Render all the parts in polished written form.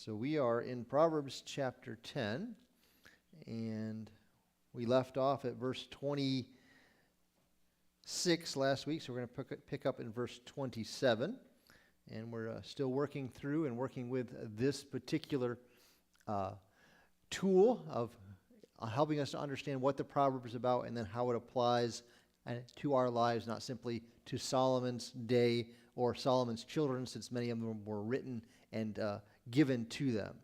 So we are in Proverbs chapter 10, and we left off at verse 26 last week, so we're going to pick up in verse 27, and we're still working through and working with this particular tool of helping us to understand what the proverb is about and then how it applies to our lives, not simply to Solomon's day or Solomon's children, since many of them were written and given to them.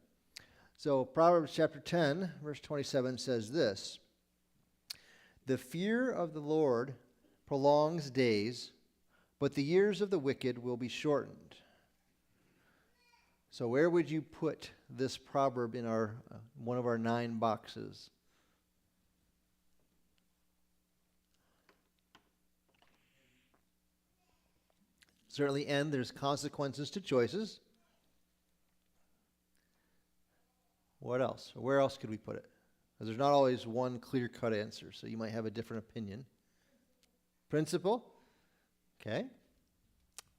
So Proverbs chapter 10, verse 27 says this: "The fear of the Lord prolongs days, but the years of the wicked will be shortened." So where would you put this proverb in our one of our 9 boxes? Certainly, and there's consequences to choices. What else? Where else could we put it? Because there's not always one clear-cut answer, so you might have a different opinion. Principle? Okay.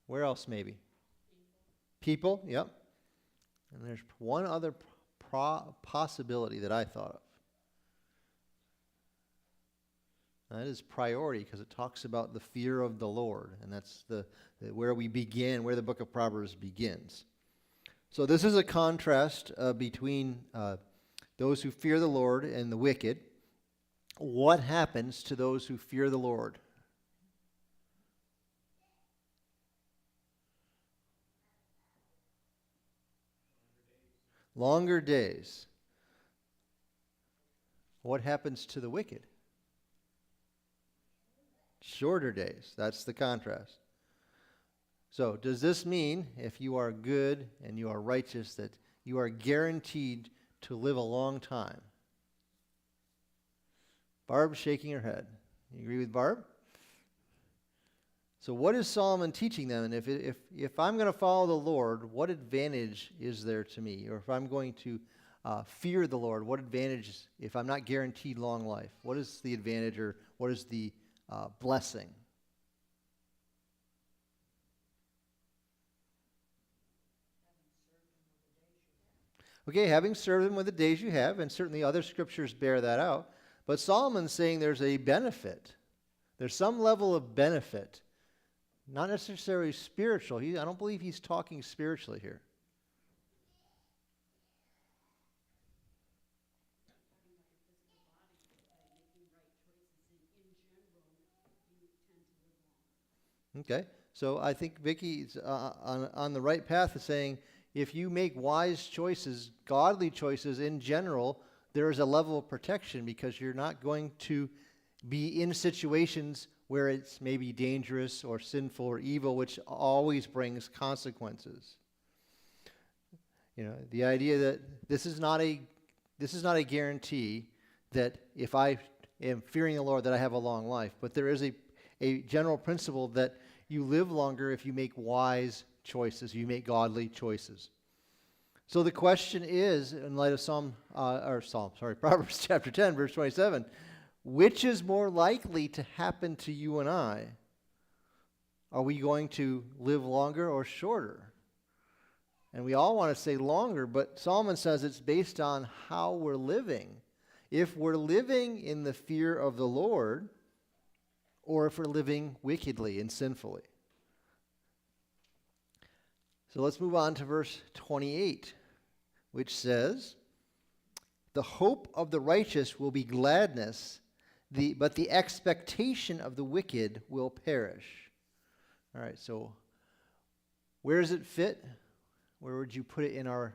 Where else maybe? People, yep. And there's one other possibility that I thought of. And that is priority, because it talks about the fear of the Lord, and that's where we begin, where the book of Proverbs begins. So this is a contrast between those who fear the Lord and the wicked. What happens to those who fear the Lord? Longer days. What happens to the wicked? Shorter days. That's the contrast. So does this mean if you are good and you are righteous that you are guaranteed to live a long time? Barb's shaking her head. You agree with Barb? So what is Solomon teaching them? And if I'm going to follow the Lord, what advantage is there to me? Or if I'm going to fear the Lord, what advantage, if I'm not guaranteed long life, what is the advantage, or what is the blessing? Okay, having served them with the days you have, and certainly other scriptures bear that out, but Solomon's saying there's a benefit. There's some level of benefit, not necessarily spiritual. I don't believe he's talking spiritually here. Okay, so I think Vicky's on the right path of saying, if you make wise choices, godly choices in general, there is a level of protection because you're not going to be in situations where it's maybe dangerous or sinful or evil, which always brings consequences. You know, the idea that this is not a guarantee that if I am fearing the Lord that I have a long life, but there is a general principle that you live longer if you make wise choices, you make godly choices. So the question is, in light of Proverbs chapter 10, verse 27, which is more likely to happen to you and I? Are we going to live longer or shorter? And we all want to say longer, but Solomon says it's based on how we're living. If we're living in the fear of the Lord, or if we're living wickedly and sinfully. So let's move on to verse 28, which says, "The hope of the righteous will be gladness, but the expectation of the wicked will perish." All right, so where does it fit? Where would you put it in our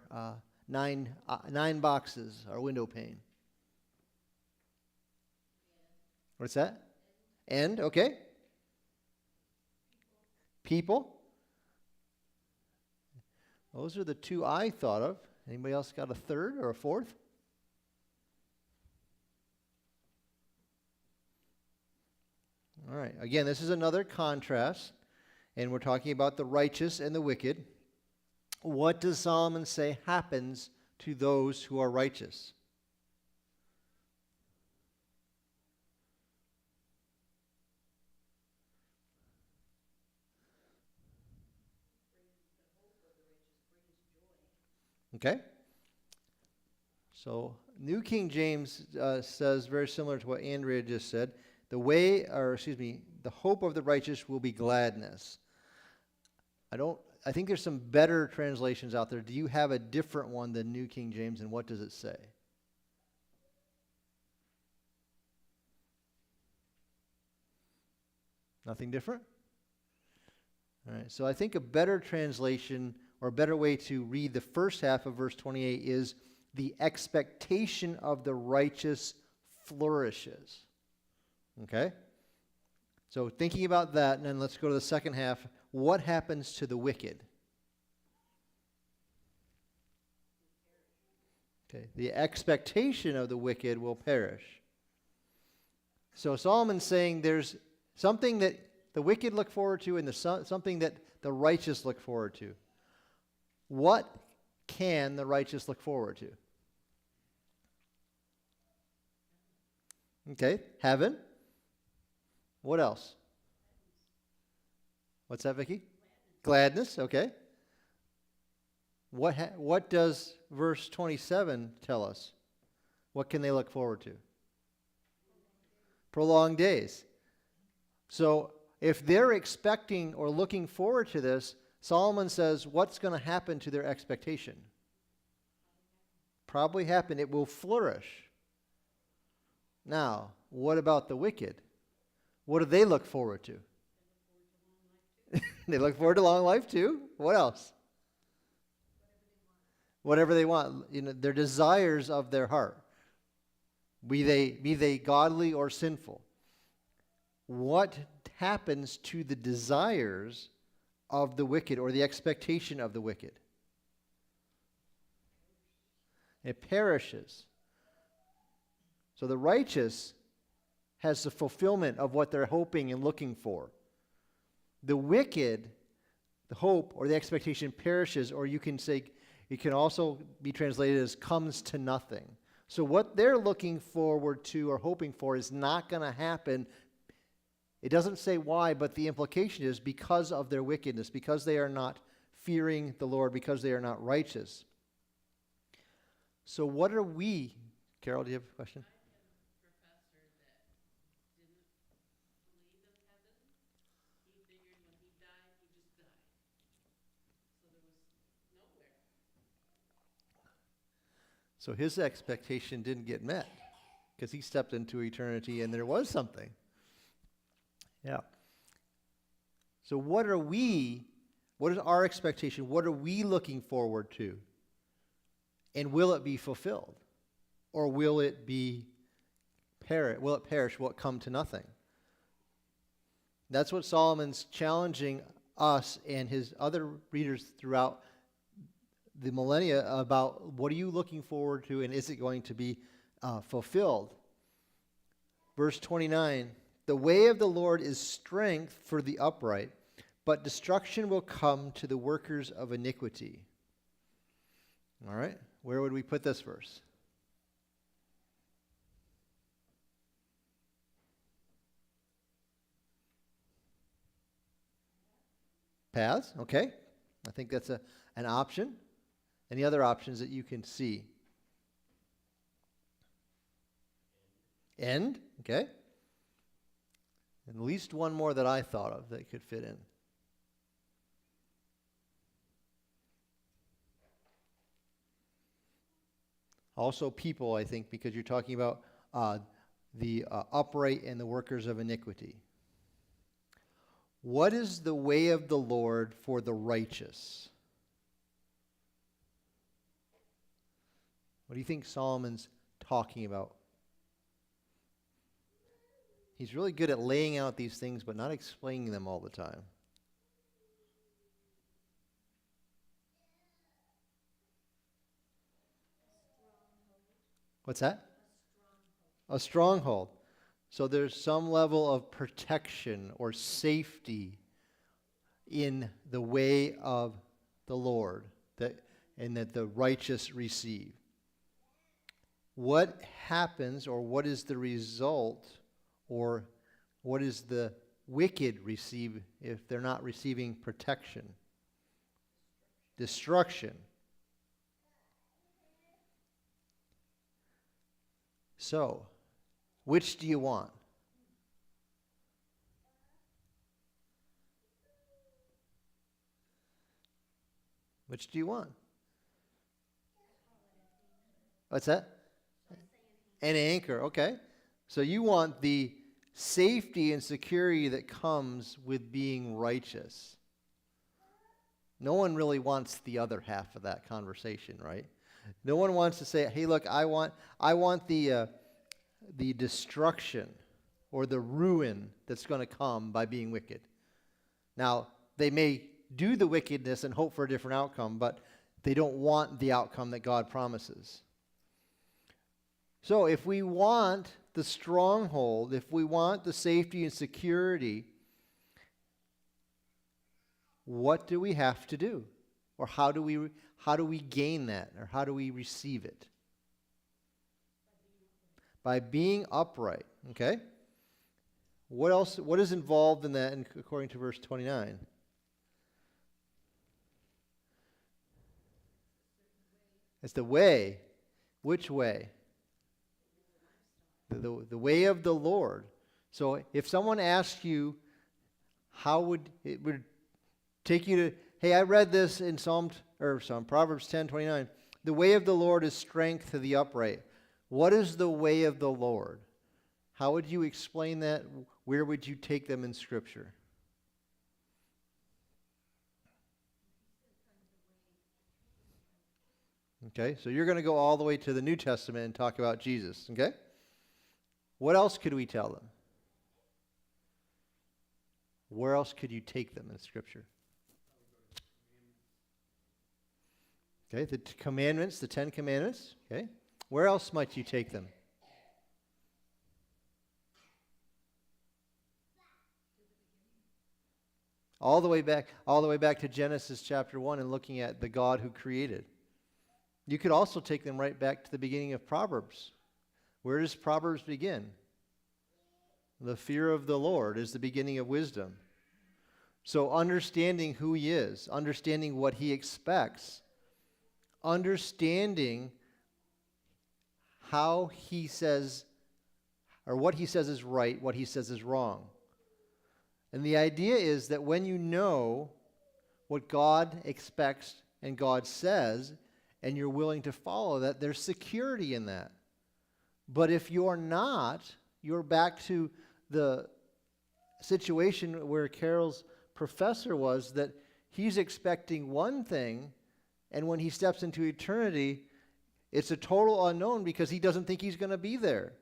nine boxes, our window pane? What's that? End, okay. People. Those are the 2 I thought of. Anybody else got a third or a fourth? All right. Again, this is another contrast, and we're talking about the righteous and the wicked. What does Solomon say happens to those who are righteous? Okay? So New King James says very similar to what Andrea just said. The hope of the righteous will be gladness. I think there's some better translations out there. Do you have a different one than New King James, and what does it say? Nothing different? All right, so I think a better translation or a better way to read the first half of verse 28 is the expectation of the righteous flourishes. Okay? So thinking about that, and then let's go to the second half. What happens to the wicked? Okay, the expectation of the wicked will perish. So Solomon's saying there's something that the wicked look forward to and something that the righteous look forward to. What can the righteous look forward to? Okay, heaven. What else? What's that, Vicki? Gladness, okay. What does verse 27 tell us? What can they look forward to? Prolonged days. So if they're expecting or looking forward to this, Solomon says, what's going to happen to their expectation? Probably happen. It will flourish. Now, what about the wicked? What do they look forward to? They look forward to long life too. What else? Whatever they want. You know, their desires of their heart. Be they godly or sinful. What happens to the desires of the wicked or the expectation of the wicked? It perishes. So the righteous has the fulfillment of what they're hoping and looking for. The wicked, the hope or the expectation perishes, or you can say, it can also be translated as comes to nothing. So what they're looking forward to or hoping for is not going to happen. It doesn't say why, but the implication is because of their wickedness, because they are not fearing the Lord, because they are not righteous. So what are we? Carol, do you have a question? So his expectation didn't get met because he stepped into eternity and there was something. Yeah. So what is our expectation? What are we looking forward to? And will it be fulfilled? Or will it perish? Will it come to nothing? That's what Solomon's challenging us and his other readers throughout the millennia about. What are you looking forward to, and is it going to be fulfilled? Verse 29, the way of the Lord is strength for the upright, but destruction will come to the workers of iniquity. All right, where would we put this verse? Paths, okay. I think that's an option. Any other options that you can see? End, okay. At least one more that I thought of that could fit in. Also people, I think, because you're talking about the upright and the workers of iniquity. What is the way of the Lord for the righteous? What do you think Solomon's talking about? He's really good at laying out these things, but not explaining them all the time. What's that? A stronghold. So there's some level of protection or safety in the way of the Lord and that the righteous receive. What happens, or what is the result, or what is the wicked receive if they're not receiving protection? Destruction. So, which do you want? Which do you want? What's that? An anchor, okay. So you want the safety and security that comes with being righteous. No one really wants the other half of that conversation, right? No one wants to say, hey, look, I want the destruction or the ruin that's going to come by being wicked. Now, they may do the wickedness and hope for a different outcome, but they don't want the outcome that God promises. So if we want the stronghold, if we want the safety and security, what do we have to do? Or how do we gain that? Or how do we receive it? By being upright. Okay? What else? What is involved in that according to verse 29? It's the way. Which way? The way of the Lord. So if someone asks you, how would it would take you to, hey, I read this in Proverbs 10:29. The way of the Lord is strength to the upright. What is the way of the Lord? How would you explain that? Where would you take them in Scripture? Okay, so you're going to go all the way to the New Testament and talk about Jesus, okay? What else could we tell them? Where else could you take them in Scripture? Okay, the commandments, the 10 commandments, okay? Where else might you take them? All the way back to Genesis chapter 1 and looking at the God who created. You could also take them right back to the beginning of Proverbs. Where does Proverbs begin? The fear of the Lord is the beginning of wisdom. So understanding who He is, understanding what He expects, understanding how He says, or what He says is right, what He says is wrong. And the idea is that when you know what God expects and God says, and you're willing to follow that, there's security in that. But if you're not, you're back to the situation where Carol's professor was, that he's expecting one thing, and when he steps into eternity, it's a total unknown because he doesn't think he's going to be there.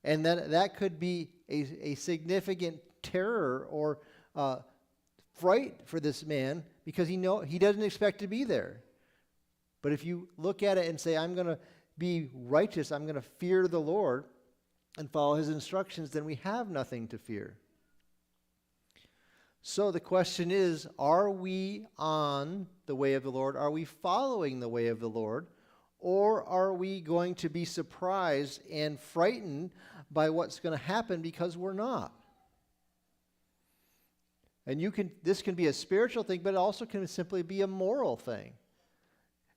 And that could be a significant terror or fright for this man because he doesn't expect to be there. But if you look at it and say, I'm going to be righteous, I'm going to fear the Lord and follow His instructions, then we have nothing to fear. So the question is, are we on the way of the Lord? Are we following the way of the Lord? Or are we going to be surprised and frightened by what's going to happen because we're not? And this can be a spiritual thing, but it also can simply be a moral thing.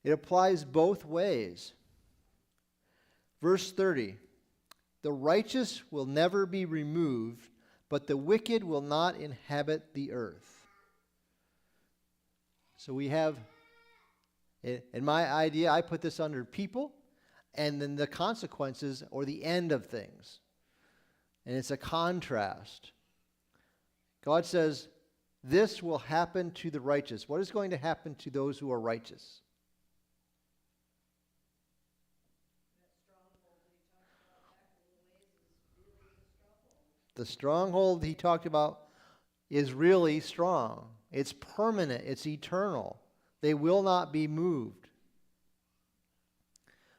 It applies both ways. Verse 30, the righteous will never be removed, but the wicked will not inhabit the earth. So we have, in my idea, I put this under people, and then the consequences or the end of things. And it's a contrast. God says, this will happen to the righteous. What is going to happen to those who are righteous? The stronghold he talked about is really strong. It's permanent. It's eternal. They will not be moved.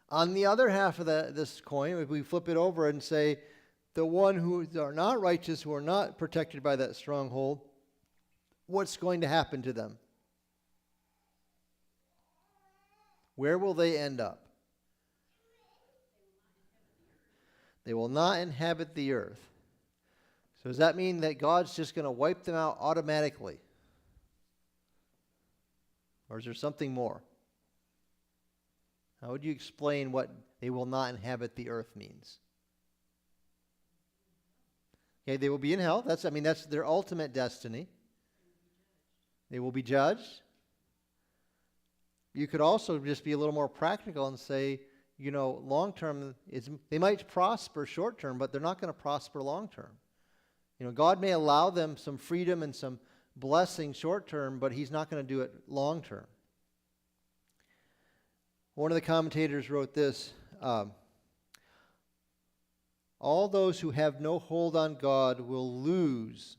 On the other half of this coin, if we flip it over and say, the one who are not righteous, who are not protected by that stronghold, what's going to happen to them? Where will they end up? They will not inhabit the earth. So does that mean that God's just going to wipe them out automatically? Or is there something more? How would you explain what they will not inhabit the earth means? Okay, they will be in hell. That's their ultimate destiny. They will be judged. You could also just be a little more practical and say, long term, they might prosper short term, but they're not going to prosper long term. God may allow them some freedom and some blessing short term, but he's not going to do it long term. One of the commentators wrote this, all those who have no hold on God will lose.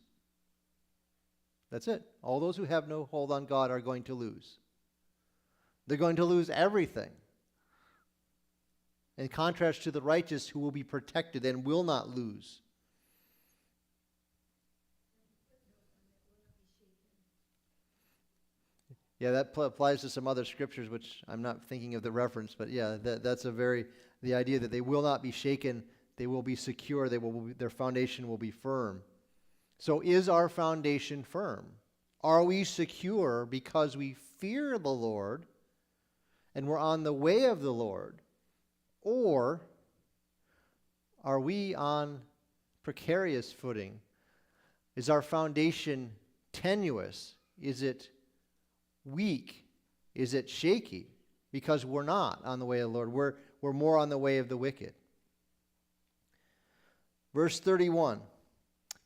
That's it. All those who have no hold on God are going to lose. They're going to lose everything. In contrast to the righteous who will be protected and will not lose. Yeah, that applies to some other scriptures, which I'm not thinking of the reference, but yeah, that's the idea that they will not be shaken, they will be secure, their foundation will be firm. So is our foundation firm? Are we secure because we fear the Lord and we're on the way of the Lord? Or are we on precarious footing? Is our foundation tenuous? Is it weak? Is it shaky? Because we're not on the way of the Lord. We're more on the way of the wicked. Verse 31.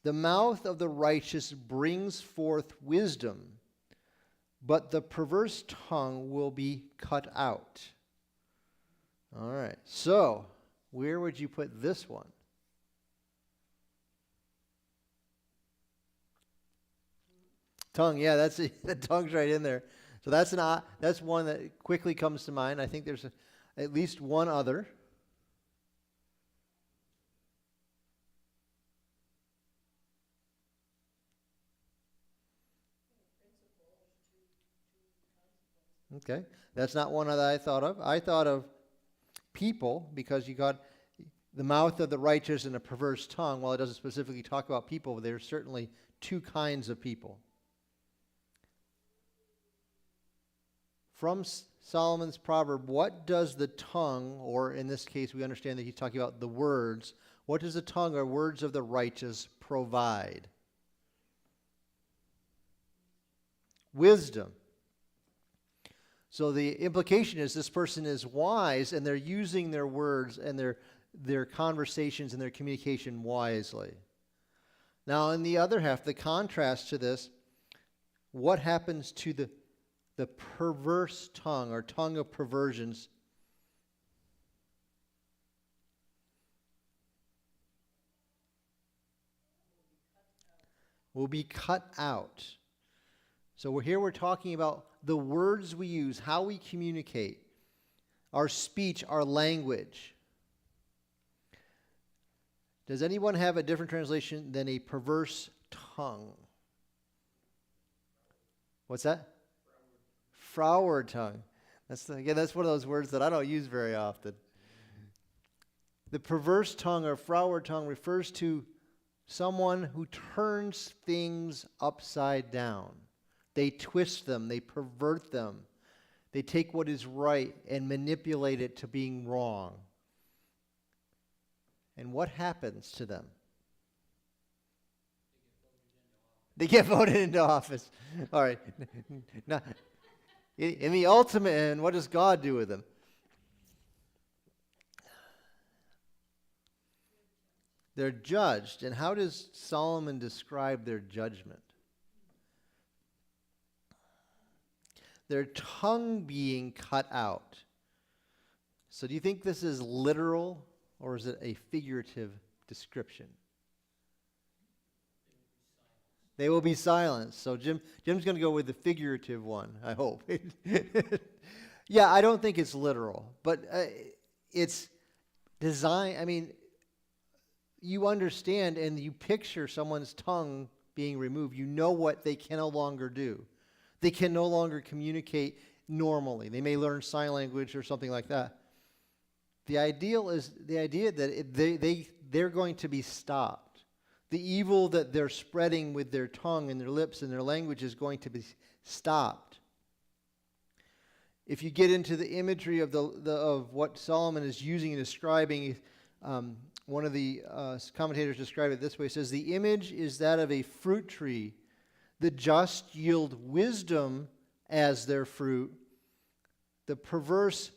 The mouth of the righteous brings forth wisdom, but the perverse tongue will be cut out. All right. So, where would you put this one? Tongue, yeah, the tongue's right in there. So that's one that quickly comes to mind. I think there's at least one other. Okay, that's not one that I thought of. I thought of people, because you got the mouth of the righteous and a perverse tongue. While it doesn't specifically talk about people, there's certainly two kinds of people. From Solomon's proverb, what does the tongue, or in this case we understand that he's talking about the words, what does the tongue or words of the righteous provide? Wisdom. So the implication is this person is wise and they're using their words and their conversations and their communication wisely. Now, in the other half, the contrast to this, what happens to the perverse tongue or tongue of perversions? Will be cut out. So we're talking about the words we use, how we communicate, our speech, our language. Does anyone have a different translation than a perverse tongue? What's that? Froward tongue. That's one of those words that I don't use very often. The perverse tongue or froward tongue refers to someone who turns things upside down. They twist them, they pervert them. They take what is right and manipulate it to being wrong. And what happens to them? They get voted into office. All right. Now, in the ultimate end, what does God do with them? They're judged. And how does Solomon describe their judgment? Their tongue being cut out. So do you think this is literal or is it a figurative description? They will be silenced. So Jim's going to go with the figurative one, I hope. Yeah, I don't think it's literal, but it's design. I mean, you understand and you picture someone's tongue being removed. You know what they can no longer do. They can no longer communicate normally. They may learn sign language or something like that. The idea that they're going to be stopped. The evil that they're spreading with their tongue and their lips and their language is going to be stopped. If you get into the imagery of what Solomon is using and describing, One of the commentators described it this way. It says, the image is that of a fruit tree. The just yield wisdom as their fruit. The perverse,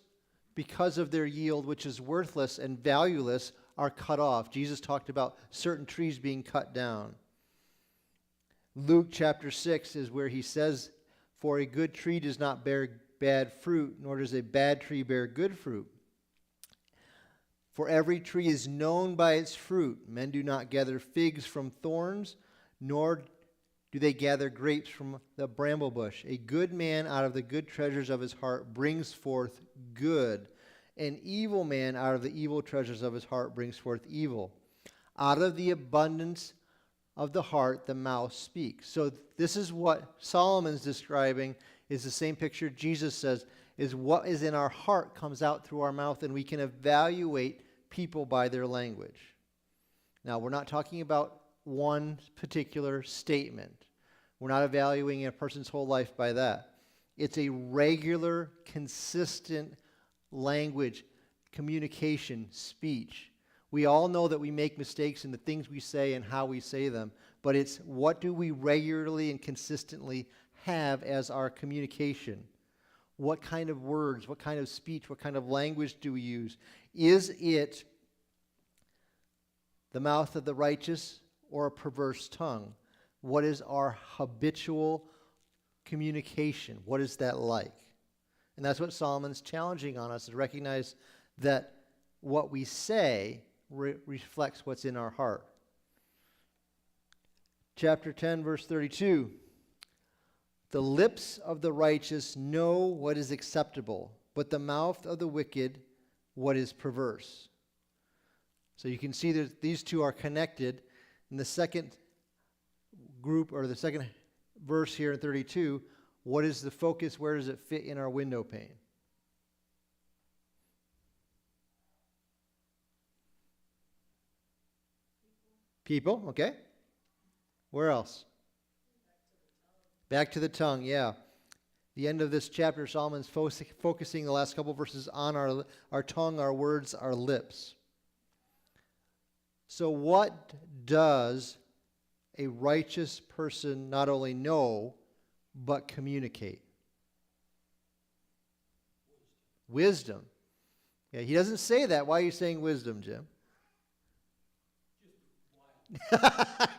because of their yield, which is worthless and valueless, are cut off. Jesus talked about certain trees being cut down. Luke chapter 6 is where he says, for a good tree does not bear bad fruit, nor does a bad tree bear good fruit. For every tree is known by its fruit. Men do not gather figs from thorns, nor do they gather grapes from the bramble bush. A good man out of the good treasures of his heart brings forth good. An evil man out of the evil treasures of his heart brings forth evil. Out of the abundance of the heart, the mouth speaks. So this is what Solomon's describing, is the same picture Jesus says, is what is in our heart comes out through our mouth, and we can evaluate people by their language. Now, we're not talking about one particular statement. We're not evaluating a person's whole life by that. It's a regular, consistent language, communication, speech. We all know that we make mistakes in the things we say and how we say them, but it's what do we regularly and consistently have as our communication? What kind of words, what kind of speech, what kind of language do we use? Is it the mouth of the righteous or a perverse tongue? What is our habitual communication? What is that like? And that's what Solomon's challenging on us, to recognize that what we say reflects what's in our heart. Chapter 10, verse 32. The lips of the righteous know what is acceptable, but the mouth of the wicked what is perverse. So you can see that these two are connected. In the second group, or the second verse here in 32, what is the focus? Where does it fit in our window pane? People, okay. Where else? Back to the tongue, yeah. The end of this chapter, Solomon's focusing the last couple verses on our tongue, our words, our lips. So what does a righteous person not only know, but communicate? Wisdom. Yeah, he doesn't say that. Why are you saying wisdom, Jim?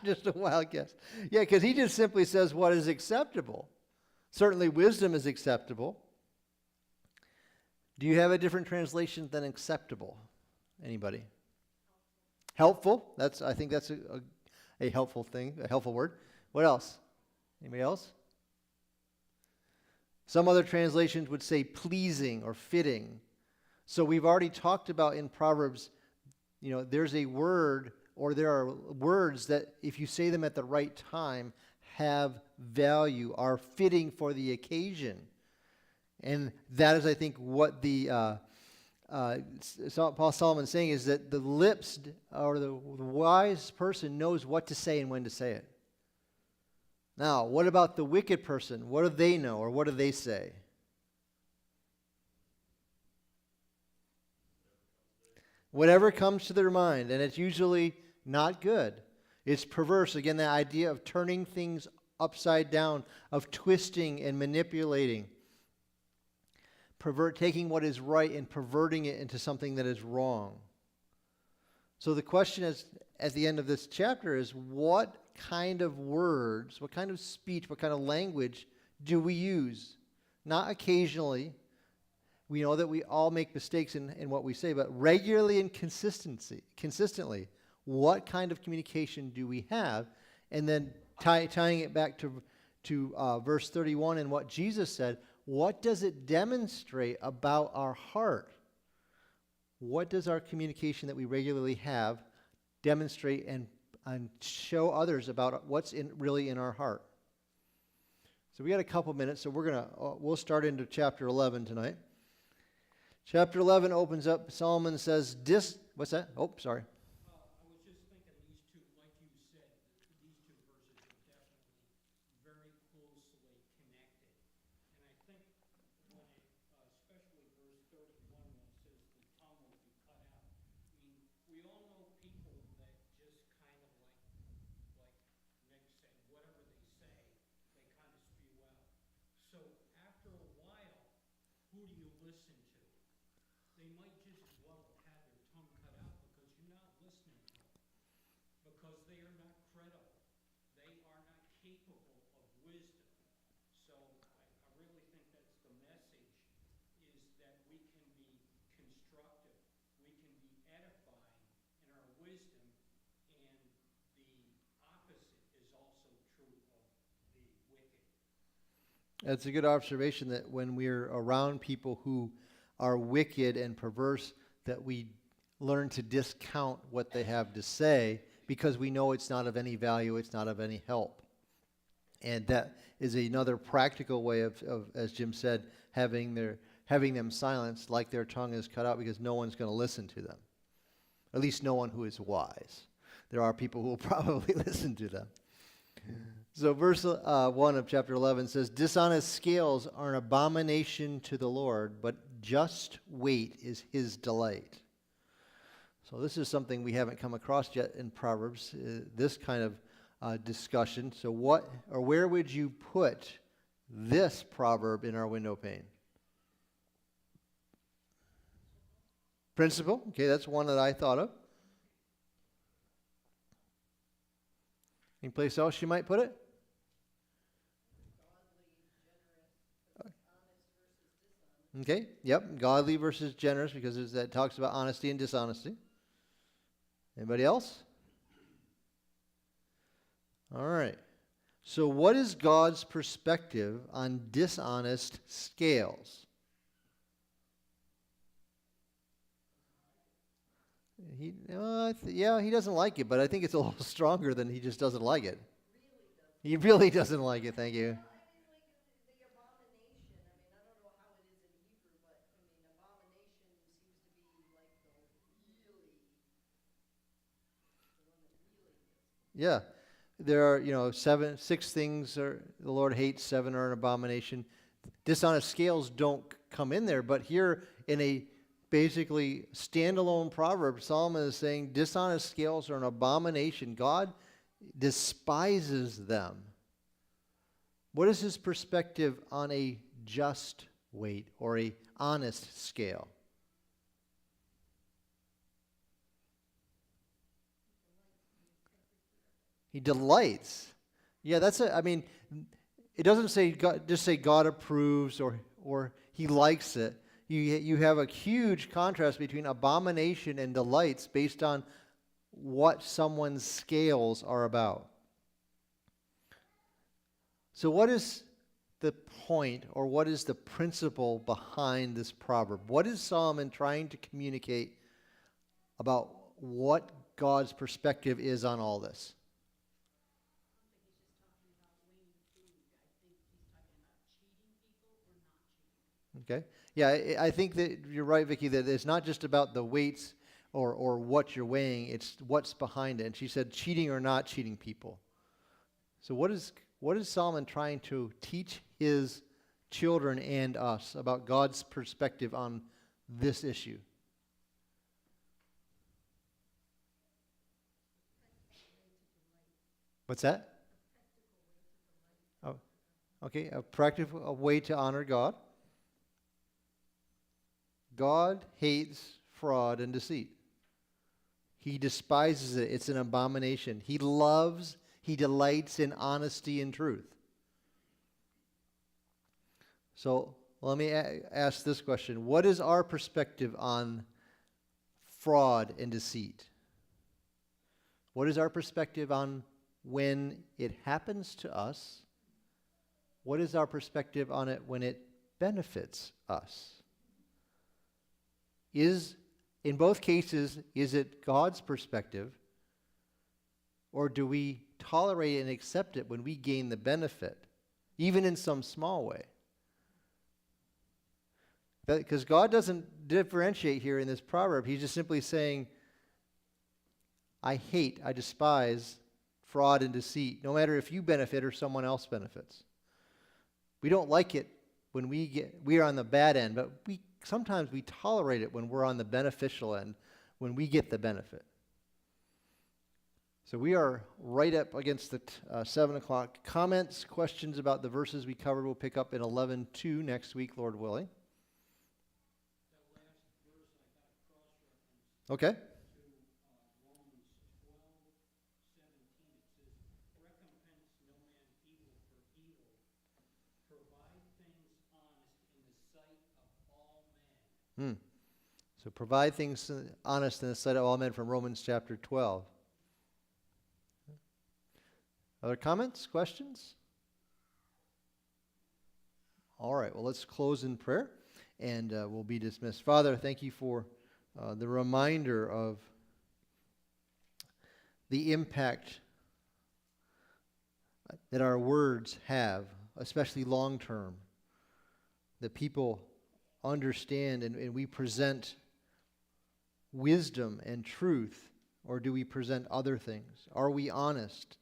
Just a wild guess. Yeah, because he just simply says what is acceptable. Certainly wisdom is acceptable. Do you have a different translation than acceptable? Anybody? Helpful. I think that's a helpful thing, a helpful word. What else? Anybody else? Some other translations would say pleasing or fitting. So we've already talked about in Proverbs, there's a word, or there are words that if you say them at the right time have value, are fitting for the occasion. And that is, I think, what the Paul Solomon is saying, is that the lips, or the wise person knows what to say and when to say it. Now, what about the wicked person? What do they know, or what do they say? Whatever comes to their mind, and it's usually not good. It's perverse. Again, the idea of turning things upside down, of twisting and manipulating. Taking what is right and perverting it into something that is wrong. So the question is, at the end of this chapter, is what kind of words, what kind of speech, what kind of language do we use? Not occasionally. We know that we all make mistakes in what we say, but regularly and consistently, what kind of communication do we have? And then tying it back to verse 31 and what Jesus said, what does it demonstrate about our heart? What does our communication that we regularly have demonstrate and show others about what's really in our heart? So we got a couple minutes, so we'll start into chapter 11 tonight. Chapter 11 opens up. Solomon says, what's that? Oh, sorry. I was just thinking these two, like you said, these two verses are definitely very closely connected. And I think when especially verse 31, when it says the tongue will be cut out, I mean, we who do you listen to? They might just as well have their tongue cut out because you're not listening to them. Because they are not credible. They are not capable of wisdom. So I really think that's the message, is that we can be constructive. We can be edifying in our wisdom, and the opposite is also true of the wicked. It's a good observation that when we're around people who are wicked and perverse, that we learn to discount what they have to say because we know it's not of any value, it's not of any help. And that is another practical way of as Jim said, having them silenced, like their tongue is cut out, because no one's going to listen to them. At least no one who is wise. There are people who will probably listen to them. So verse 1 of chapter 11 says, dishonest scales are an abomination to the Lord, but just weight is his delight. So this is something we haven't come across yet in Proverbs, this kind of discussion. So what or where would you put this proverb in our window pane? Principle. Okay, that's one that I thought of. Any place else you might put it? Okay, yep, godly versus generous, because that talks about honesty and dishonesty. Anybody else? All right. So what is God's perspective on dishonest scales? He doesn't like it, but I think it's a little stronger than he just doesn't like it. He really doesn't like it, thank you. Yeah, there are, 6 things the Lord hates, 7 are an abomination. Dishonest scales don't come in there, but here in a basically standalone proverb, Solomon is saying dishonest scales are an abomination. God despises them. What is his perspective on a just weight or a honest scale? He delights. Yeah, it doesn't say God, just say God approves or he likes it. You have a huge contrast between abomination and delights based on what someone's scales are about. So what is the point, or what is the principle behind this proverb? What is Solomon trying to communicate about what God's perspective is on all this? Okay. Yeah, I think that you're right, Vicki, that it's not just about the weights or what you're weighing, it's what's behind it. And she said cheating or not cheating people. So what is Solomon trying to teach his children and us about God's perspective on this issue? What's that? Oh, okay, a practical way to honor God. God hates fraud and deceit. He despises it. It's an abomination. He delights in honesty and truth. So let me ask this question. What is our perspective on fraud and deceit? What is our perspective on when it happens to us? What is our perspective on it when it benefits us? In both cases, is it God's perspective, or do we tolerate and accept it when we gain the benefit, even in some small way? Because God doesn't differentiate here in this proverb. He's just simply saying, I despise fraud and deceit, no matter if you benefit or someone else benefits. We don't like it when we are on the bad end, but sometimes we tolerate it when we're on the beneficial end, when we get the benefit. So we are right up against the 7 o'clock. Comments, questions about the verses we covered, we'll pick up in 11:2 next week, Lord willing. Okay. to Romans 12:17. It says, recompense no man evil for evil. Provide things honest in the sight of all men. So provide things honest in the sight of all men from Romans chapter 12. Other comments, questions? All right, well, let's close in prayer, and we'll be dismissed. Father, thank you for the reminder of the impact that our words have, especially long term, that people understand and we present wisdom and truth, or do we present other things? Are we honest?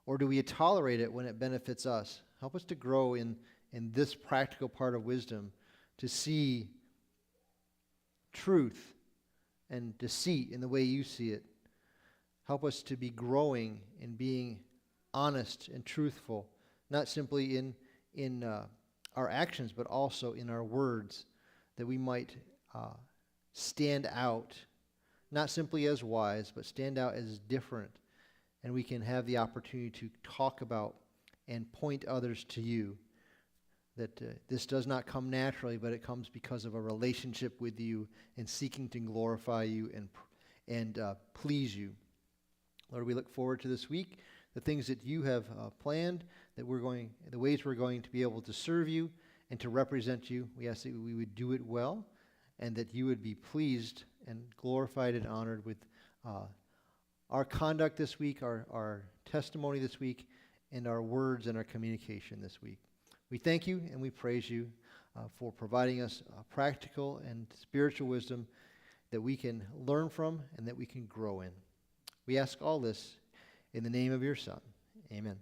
Or do we tolerate it when it benefits us? Help us to grow in this practical part of wisdom, to see truth and deceit in the way you see it. Help us to be growing in being honest and truthful, not simply in our actions, but also in our words, that we might stand out, not simply as wise, but stand out as different, and we can have the opportunity to talk about and point others to you, that this does not come naturally, but it comes because of a relationship with you and seeking to glorify you and please you. Lord, we look forward to this week, the things that you have planned, the ways we're going to be able to serve you and to represent you. We ask that we would do it well, and that you would be pleased and glorified and honored with our conduct this week, our testimony this week, and our words and our communication this week. We thank you and we praise you for providing us practical and spiritual wisdom that we can learn from and that we can grow in. We ask all this in the name of your Son. Amen.